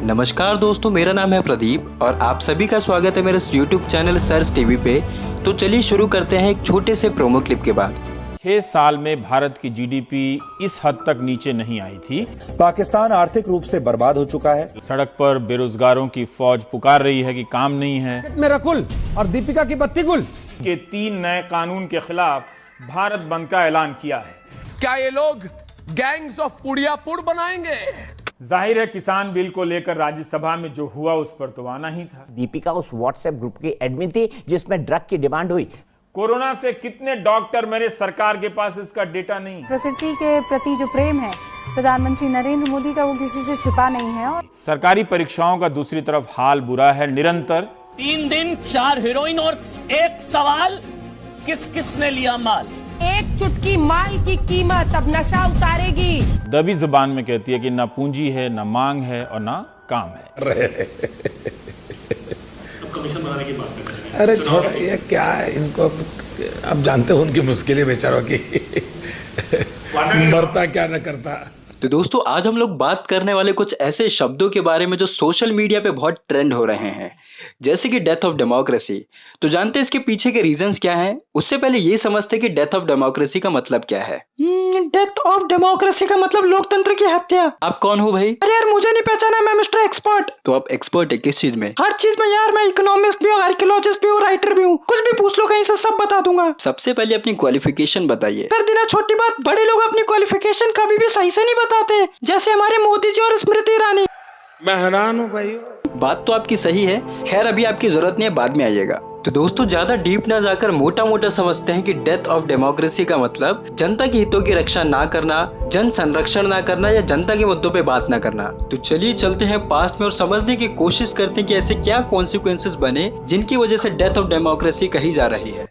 नमस्कार दोस्तों, मेरा नाम है प्रदीप और आप सभी का स्वागत है मेरे YouTube चैनल सर्च टीवी पे। तो चलिए शुरू करते हैं एक छोटे से प्रोमो क्लिप के बाद। 6 साल में भारत की जीडीपी इस हद तक नीचे नहीं आई थी। पाकिस्तान आर्थिक रूप से बर्बाद हो चुका है। सड़क पर बेरोजगारों की फौज पुकार रही है कि काम नहीं है। मेरा कुल और दीपिका की बत्ती गुल के 3 नए कानून के खिलाफ भारत बंद का ऐलान किया है। क्या ये लोग गैंग्स ऑफ पुड़ियापुड़ बनाएंगे? जाहिर है किसान बिल को लेकर राज्यसभा में जो हुआ उस पर तो आना ही था। दीपिका उस व्हाट्सएप ग्रुप की एडमिन थी जिसमें ड्रग की डिमांड हुई। कोरोना से कितने डॉक्टर मेरे सरकार के पास इसका डेटा नहीं है। प्रकृति के प्रति जो प्रेम है प्रधानमंत्री नरेंद्र मोदी का, वो किसी से छिपा नहीं है। और सरकारी परीक्षाओं का दूसरी तरफ हाल बुरा है। निरंतर 3 दिन 4 हीरोइन और एक सवाल, किस किस ने लिया माल? एक चुटकी माल की कीमत अब नशा उतारेगी। दबी जुबान में कहती है कि ना पूंजी है, ना मांग है और ना काम है। कमीशन बनाने की बात कर रहे हैं। अरे छोड़ा, ये क्या है इनको, अब जानते हो उनकी मुश्किलें बेचारों की। मरता क्या न करता। तो दोस्तों, आज हम लोग बात करने वाले कुछ ऐसे शब्दों के बारे में जो सोशल मीडिया पे बहुत ट्रेंड हो रहे हैं, जैसे कि डेथ ऑफ डेमोक्रेसी। तो जानते हैं इसके पीछे के रीजंस क्या हैं? उससे पहले ये समझते हैं कि डेथ ऑफ डेमोक्रेसी का मतलब क्या है। डेथ ऑफ डेमोक्रेसी का मतलब लोकतंत्र की हत्या। आप कौन हो भाई? अरे यार, मुझे नहीं पहचाना, मैं मिस्टर एक्सपर्ट। तो आप एक्सपर्ट है किस चीज में? हर चीज में यार। मैं इकोनॉमिस्ट भी हूँ, आर्कियोलॉजिस्ट भी हूँ, राइटर भी हूँ। कुछ भी पूछ लो कहीं से, सब बता दूंगा। सबसे पहले अपनी क्वालिफिकेशन बताइए। कर देना छोटी बात, बड़े लोग अपनी क्वालिफिकेशन कभी भी सही से नहीं बताते, जैसे हमारे मोदी जी और स्मृति ईरानी। मैं हैरान हूँ भाई। बात तो आपकी सही है, खैर अभी आपकी जरूरत नहीं है, बाद में आइएगा। तो दोस्तों, ज्यादा डीप ना जाकर मोटा मोटा समझते हैं कि डेथ ऑफ डेमोक्रेसी का मतलब जनता के हितों की रक्षा ना करना, जन संरक्षण ना करना या जनता के मुद्दों पे बात ना करना। तो चलिए चलते हैं पास्ट में और समझने की कोशिश करते हैं कि ऐसे क्या कॉन्सिक्वेंसेस बने जिनकी वजह से डेथ ऑफ डेमोक्रेसी कही जा रही है।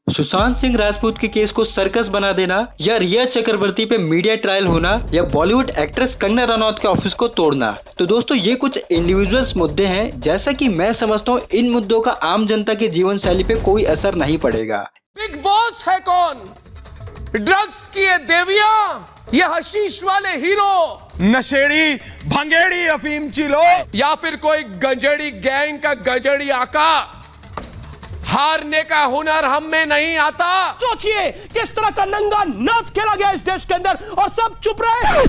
सुशांत सिंह राजपूत के केस को सर्कस बना देना, या रिया चक्रवर्ती पे मीडिया ट्रायल होना, या बॉलीवुड एक्ट्रेस कंगना रनौत के ऑफिस को तोड़ना। तो दोस्तों, ये कुछ इंडिविजुअल्स मुद्दे हैं। जैसा कि मैं समझता हूँ, इन मुद्दों का आम जनता की जीवन शैली पे कोई असर नहीं पड़ेगा। बिग बॉस है कौन? ड्रग्स की ये देवियां, ये हशीश वाले हीरो, नशेड़ी भंगेड़ी अफीम चिलो, या फिर कोई गंजेड़ी गैंग का गंजेड़ी आका? हारने का हुनर हम में नहीं आता। सोचिए किस तरह का नंगा नाच खेला गया इस देश के अंदर और सब चुप रहे।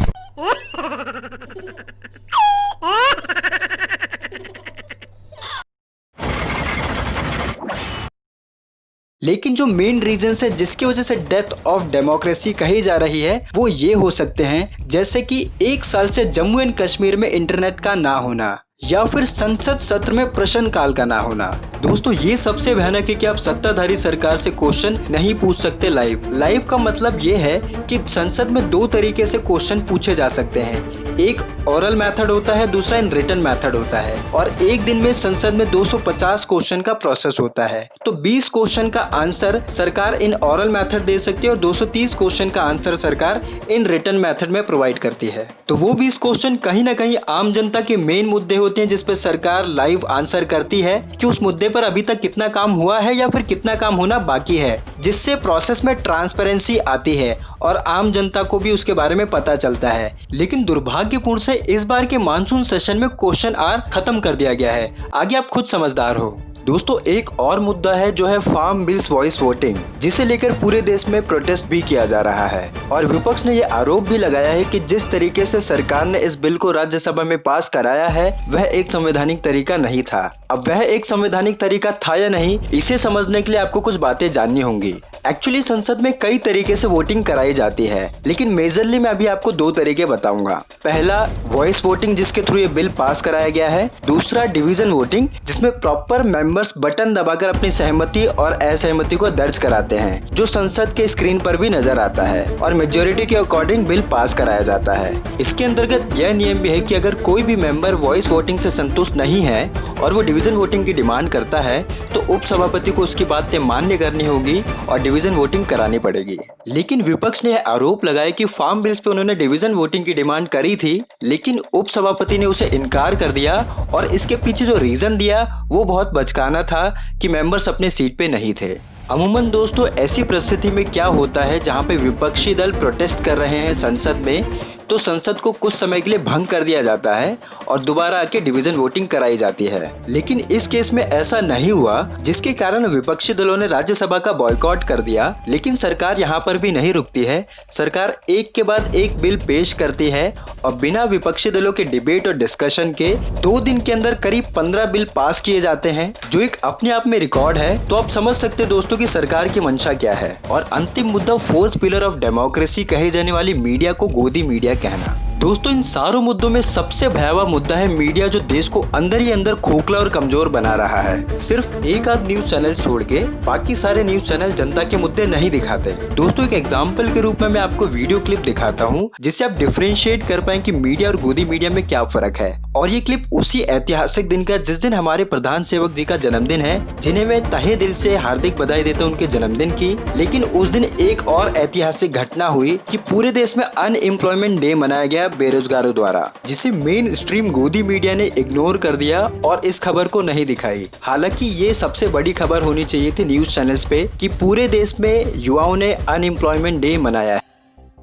लेकिन जो मेन रीजन है जिसकी वजह से डेथ ऑफ डेमोक्रेसी कही जा रही है, वो ये हो सकते हैं, जैसे कि 1 साल से जम्मू एंड कश्मीर में इंटरनेट का ना होना, या फिर संसद सत्र में प्रश्नकाल का ना होना। दोस्तों, ये सबसे भयानक है कि आप सत्ताधारी सरकार से क्वेश्चन नहीं पूछ सकते लाइव का मतलब ये है कि संसद में 2 तरीके से क्वेश्चन पूछे जा सकते हैं। एक ओरल मेथड होता है, दूसरा इन रिटन मेथड होता है। और एक दिन में संसद में 250 क्वेश्चन का प्रोसेस होता है। तो 20 क्वेश्चन का आंसर सरकार इन ओरल मेथड दे सकती है और 230 क्वेश्चन का आंसर सरकार इन रिटन मेथड में प्रोवाइड करती है। तो वो 20 क्वेश्चन कहीं ना कहीं आम जनता के मेन मुद्दे होते हैं, जिसपे सरकार लाइव आंसर करती है कि उस मुद्दे पर अभी तक कितना काम हुआ है या फिर कितना काम होना बाकी है, जिससे प्रोसेस में ट्रांसपेरेंसी आती है और आम जनता को भी उसके बारे में पता चलता है। लेकिन दुर्भाग्यपूर्ण से इस बार के मानसून सेशन में क्वेश्चन आवर खत्म कर दिया गया है। आगे आप खुद समझदार हो। दोस्तों, एक और मुद्दा है जो है फार्म बिल्स वॉइस वोटिंग, जिसे लेकर पूरे देश में प्रोटेस्ट भी किया जा रहा है। और विपक्ष ने यह आरोप भी लगाया है कि जिस तरीके से सरकार ने इस बिल को राज्यसभा में पास कराया है, वह एक संवैधानिक तरीका नहीं था। अब वह एक संवैधानिक तरीका था या नहीं, इसे समझने के लिए आपको कुछ बातें जाननी होंगी। एक्चुअली संसद में कई तरीके से वोटिंग कराई जाती है, लेकिन मेजरली मैं अभी आपको 2 तरीके बताऊंगा। पहला वॉइस वोटिंग, जिसके थ्रू ये बिल पास कराया गया है। दूसरा डिवीजन वोटिंग, जिसमें प्रॉपर मेंबर्स बटन दबाकर अपनी सहमति और असहमति को दर्ज कराते हैं, जो संसद के स्क्रीन पर भी नजर आता है, और मेजोरिटी के अकॉर्डिंग बिल पास कराया जाता है। इसके अंतर्गत यह नियम भी है कि अगर कोई भी मेंबर वॉइस वोटिंग से संतुष्ट नहीं है और वो डिवीजन वोटिंग की डिमांड करता है, तो उप सभापति को उसकी बातें मान्य करनी होगी और डिवीजन वोटिंग करानी पड़ेगी। लेकिन विपक्ष ने आरोप लगाया कि फार्म बिल्स पे उन्होंने डिवीजन वोटिंग की डिमांड करी थी, लेकिन उप सभापति ने उसे इनकार कर दिया। और इसके पीछे जो रीजन दिया वो बहुत बचकाना था कि मेंबर्स अपने सीट पे नहीं थे। अमूमन दोस्तों, ऐसी परिस्थिति में क्या होता है जहां पे विपक्षी दल प्रोटेस्ट कर रहे हैं संसद में तो संसद को कुछ समय के लिए भंग कर दिया जाता है और दोबारा आके डिवीजन वोटिंग कराई जाती है। लेकिन इस केस में ऐसा नहीं हुआ, जिसके कारण विपक्षी दलों ने राज्यसभा का बॉयकॉट कर दिया। लेकिन सरकार यहाँ पर भी नहीं रुकती है। सरकार एक के बाद एक बिल पेश करती है और बिना विपक्षी दलों के डिबेट और डिस्कशन के 2 दिन के अंदर करीब 15 बिल पास किए जाते हैं, जो एक अपने आप में रिकॉर्ड है। तो आप समझ सकते हैं दोस्तों की सरकार की मंशा क्या है। और अंतिम मुद्दा, फोर्थ पिलर ऑफ डेमोक्रेसी कही जाने वाली मीडिया को गोदी मीडिया कहना। दोस्तों, इन सारों मुद्दों में सबसे भयावह मुद्दा है मीडिया, जो देश को अंदर ही अंदर खोखला और कमजोर बना रहा है। सिर्फ एक आध न्यूज चैनल छोड़ के बाकी सारे न्यूज चैनल जनता के मुद्दे नहीं दिखाते। दोस्तों, एक एग्जांपल के रूप में मैं आपको वीडियो क्लिप दिखाता हूं, जिससे आप डिफरेंशिएट कर पाए कि मीडिया और गोदी मीडिया में क्या फर्क है। और ये क्लिप उसी ऐतिहासिक दिन का, जिस दिन हमारे प्रधान सेवक जी का जन्मदिन है, जिन्हें मैं तहे दिल से हार्दिक बधाई देता हूँ उनके जन्मदिन की। लेकिन उस दिन एक और ऐतिहासिक घटना हुई कि पूरे देश में अनएम्प्लॉयमेंट डे मनाया गया बेरोजगारों द्वारा, जिसे मेन स्ट्रीम गोदी मीडिया ने इग्नोर कर दिया और इस खबर को नहीं दिखाई। हालांकि ये सबसे बड़ी खबर होनी चाहिए थी न्यूज चैनल्स पे कि पूरे देश में युवाओं ने अनएम्प्लॉयमेंट डे मनाया है।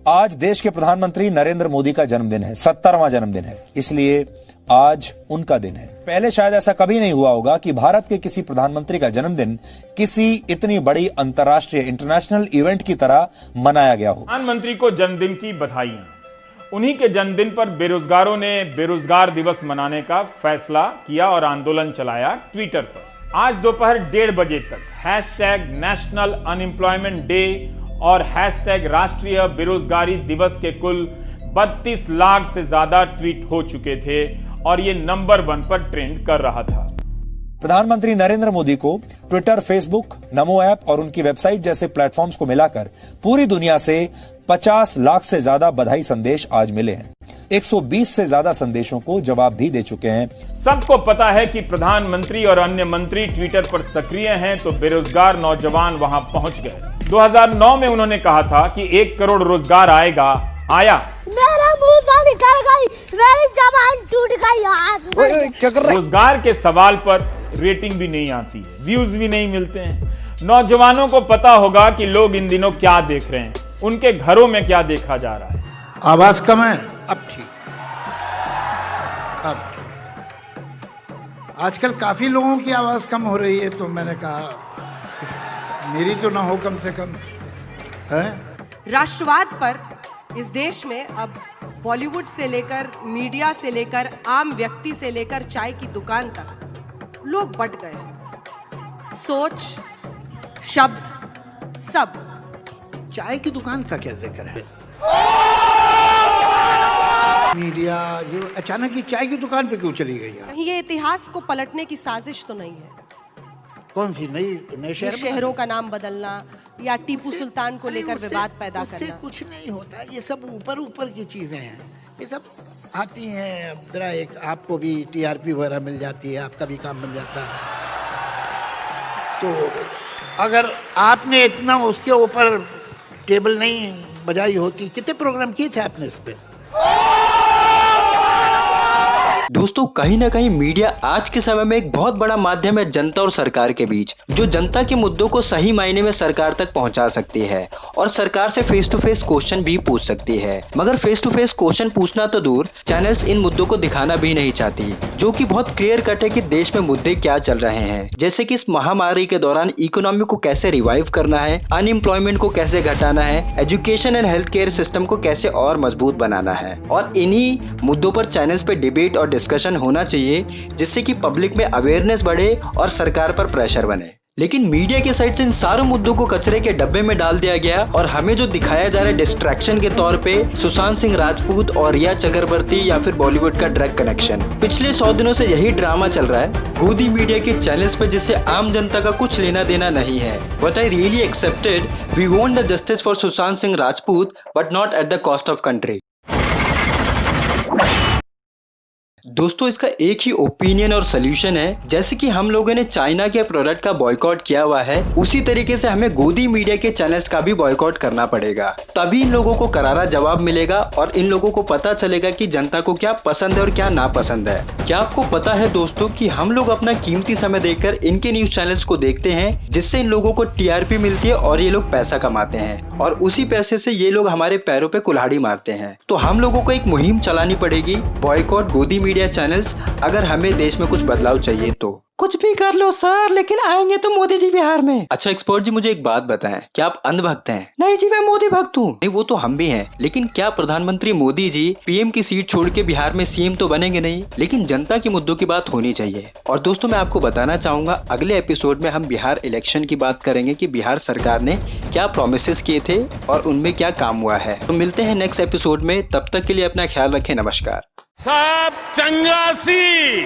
आज देश के प्रधानमंत्री नरेंद्र मोदी का जन्मदिन है, 70वां जन्मदिन है, इसलिए आज उनका दिन है। पहले शायद ऐसा कभी नहीं हुआ होगा कि भारत के किसी प्रधानमंत्री का जन्मदिन किसी इतनी बड़ी अंतर्राष्ट्रीय इंटरनेशनल इवेंट की तरह मनाया गया हो। प्रधानमंत्री को जन्मदिन की बधाइयां। उन्हीं के जन्मदिन पर बेरोजगारों ने बेरोजगार दिवस मनाने का फैसला किया और आंदोलन चलाया ट्विटर पर। आज दोपहर 1:30 बजे तक #नेशनल अनएम्प्लॉयमेंट डे और #राष्ट्रीय बेरोजगारी दिवस के कुल 32 लाख से ज्यादा ट्वीट हो चुके थे और ये नंबर 1 पर ट्रेंड कर रहा था। प्रधानमंत्री नरेंद्र मोदी को ट्विटर, फेसबुक, नमो ऐप और उनकी वेबसाइट जैसे प्लेटफॉर्म्स को मिलाकर पूरी दुनिया से 50 लाख से ज्यादा बधाई संदेश आज मिले हैं। 120 से ज्यादा संदेशों को जवाब भी दे चुके हैं। सबको पता है कि प्रधानमंत्री और अन्य मंत्री ट्विटर पर सक्रिय हैं, तो बेरोजगार नौजवान वहां पहुंच गए। 2009 में उन्होंने कहा था कि 1 करोड़ रोजगार आएगा, आया। मेरा मुंह से निकल गई, मेरी जबान टूट गई यार। रोजगार के सवाल पर रेटिंग भी नहीं आती है, व्यूज भी नहीं मिलते हैं। नौजवानों को पता होगा कि लोग इन दिनों क्या देख रहे हैं, उनके घरों में क्या देखा जा रहा है। आवाज कम है, अब ठीक। अब आजकल काफी लोगों की आवाज कम हो रही है, तो मैंने कहा मेरी तो ना हो कम से कम है। राष्ट्रवाद पर इस देश में अब बॉलीवुड से लेकर, मीडिया से लेकर, आम व्यक्ति से लेकर चाय की दुकान तक लोग बट गए। सोच, शब्द, सब। चाय की दुकान का क्या जिक्र है? मीडिया ये अचानक ही चाय की दुकान पे क्यों चली गई? कहीं ये इतिहास को पलटने की साजिश तो नहीं है? कौन सी नई शहरों का नाम बदलना या टीपू सुल्तान को लेकर विवाद पैदा करना? कुछ नहीं होता, ये सब ऊपर ऊपर की चीजें हैं। ये सब आती हैं, जरा एक आपको भी टीआरपी वगैरह मिल जाती है, आपका भी काम बन जाता है। तो अगर आपने इतना उसके ऊपर टेबल नहीं बजाई होती, कितने प्रोग्राम किए थे आपने इस पे? दोस्तों, कहीं ना कहीं मीडिया आज के समय में एक बहुत बड़ा माध्यम है जनता और सरकार के बीच, जो जनता के मुद्दों को सही मायने में सरकार तक पहुंचा सकती है और सरकार से फेस टू फेस क्वेश्चन भी पूछ सकती है। मगर फेस टू फेस क्वेश्चन पूछना तो दूर, चैनल्स इन मुद्दों को दिखाना भी नहीं चाहती, जो कि बहुत क्लियर कट है कि देश में मुद्दे क्या चल रहे हैं। जैसे कि इस महामारी के दौरान इकोनॉमी को कैसे रिवाइव करना है, अनएम्प्लॉयमेंट को कैसे घटाना है, education and health care system को कैसे और मजबूत बनाना है। और इन्हीं मुद्दों पर चैनल्स पे डिबेट और डिस्कशन होना चाहिए, जिससे कि पब्लिक में अवेयरनेस बढ़े और सरकार पर प्रेशर बने। लेकिन मीडिया के साइड से इन सारों मुद्दों को कचरे के डब्बे में डाल दिया गया और हमें जो दिखाया जा रहा है डिस्ट्रैक्शन के तौर पे सुशांत सिंह राजपूत और रिया चक्रवर्ती या फिर बॉलीवुड का ड्रग कनेक्शन। पिछले 100 दिनों से यही ड्रामा चल रहा है गोदी मीडिया के चैनल्स पे, जिससे आम जनता का कुछ लेना देना नहीं है। But I really accepted we want the justice for Sushant Singh Rajput, but not at the cost of country. दोस्तों इसका एक ही ओपिनियन और सोल्यूशन है। जैसे कि हम लोगों ने चाइना के प्रोडक्ट का बॉयकॉट किया हुआ है, उसी तरीके से हमें गोदी मीडिया के चैनल्स का भी बॉयकॉट करना पड़ेगा। तभी इन लोगों को करारा जवाब मिलेगा और इन लोगों को पता चलेगा कि जनता को क्या पसंद है और क्या नापसंद है। क्या आपको पता है दोस्तों कि हम लोग अपना कीमती समय देकर इनके न्यूज चैनल्स को देखते हैं, जिससे इन लोगों को टीआरपी मिलती है और ये लोग पैसा कमाते हैं और उसी पैसे से ये लोग हमारे पैरों पे कुल्हाड़ी मारते हैं। तो हम लोगों को एक मुहिम चलानी पड़ेगी, बॉयकॉट गोदी मीडिया चैनल्स, अगर हमें देश में कुछ बदलाव चाहिए तो। कुछ भी कर लो सर, लेकिन आएंगे तो मोदी जी बिहार में। अच्छा एक्सपर्ट जी मुझे एक बात बताएं, क्या आप अंधभक्त हैं? नहीं जी मैं मोदी भक्त हूँ। नहीं वो तो हम भी हैं, लेकिन क्या प्रधानमंत्री मोदी जी पीएम की सीट छोड़ के बिहार में सीएम तो बनेंगे नहीं, लेकिन जनता के मुद्दों की बात होनी चाहिए। और दोस्तों मैं आपको बताना चाहूंगा, अगले एपिसोड में हम बिहार इलेक्शन की बात करेंगे कि बिहार सरकार ने क्या प्रोमिसेस किए थे और उनमें क्या काम हुआ है। तो मिलते हैं नेक्स्ट एपिसोड में, तब तक के लिए अपना ख्याल रखें। नमस्कार। सब चंगासी